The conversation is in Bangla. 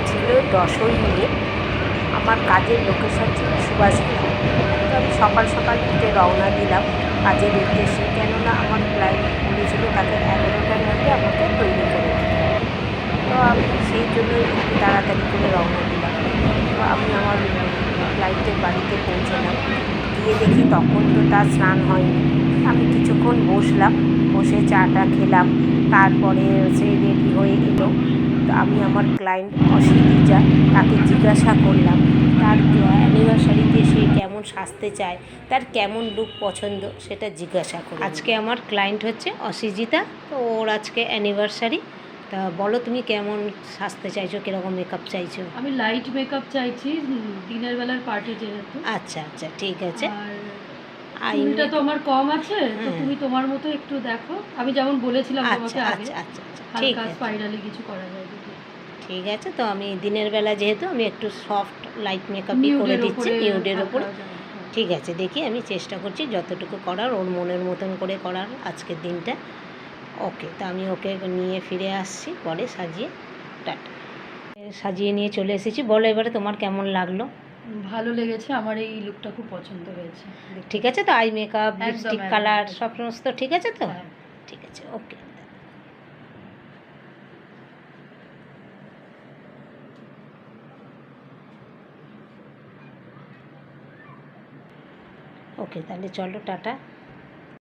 ছিল দশইয়ে। আমার কাজের লোকেশন ছিল সুভাষগ্রাম। তো আমি সকাল সকাল উঠে রওনা দিলাম কাজের উদ্দেশ্যে, কেননা আমার ক্লায়েন্ট বলেছিল তাকে 11টার মধ্যে আমাকে তৈরি করে দিতে হবে। তো আমি সেই জন্যই একটু তাড়াতাড়ি করে রওনা দিলাম। তো আমি আমার ক্লায়েন্টের বাড়িতে পৌঁছলাম, গিয়ে দেখি তখন তো তার স্নান হয়নি। আমি কিছুক্ষণ বসলাম, বসে চাটা খেলাম, তারপরে সে রেডি হয়ে এলো। তো আমি আমার ক্লায়েন্ট অসিদিজা, তাকে জিজ্ঞাসা করলাম তার অ্যানিভার্সারিতে সে কেমন সাজতে চায়, তার কেমন লুক পছন্দ, সেটা জিজ্ঞাসা করি। আজকে আমার ক্লায়েন্ট হচ্ছে অসিজিতা, তো ওর আজকে অ্যানিভার্সারি। তা বলো তুমি কেমন সাজতে চাইছো, কীরকম মেকআপ চাইছো? আমি লাইট মেকআপ চাইছি, দিনের বেলার পার্টি যেহেতু। আচ্ছা আচ্ছা, ঠিক আছে। আর চুলটা তো আমার কম আছে, তো হ্যাঁ, তুমি তোমার মতো একটু দেখো। আমি যেমন বলেছিলাম আচ্ছা তোমাকে আগে, আচ্ছা আচ্ছা আচ্ছা, ঠিক হালকা আছে স্পাইরালি কিছু করা যায় যদি। ঠিক আছে। তো আমি দিনের বেলা যেহেতু আমি একটু সফট লাইট মেকআপই করে নিউডের দিচ্ছি, ওপরে নিউডের ওপরে। থাকা যায়, হ্যাঁ। ঠিক আছে, দেখি আমি চেষ্টা করছি যতটুকু করার, ওর মনের মতন করে করার আজকের দিনটা। ওকে, তা আমি ওকে নিয়ে ফিরে আসছি পরে সাজিয়ে। টাটা। সাজিয়ে নিয়ে চলে এসেছি, বলো এবারে তোমার কেমন লাগলো? ভালো লেগেছে, আমার এই লুকটা খুব পছন্দ হয়েছে। ঠিক আছে তো, আই মেকআপ, একদম লিপস্টিক, একদম কালার একদম। সব সমস্ত ঠিক আছে তো? হ্যাঁ। ঠিক আছে, ওকে। ওকে, তাহলে চলো, টাটা।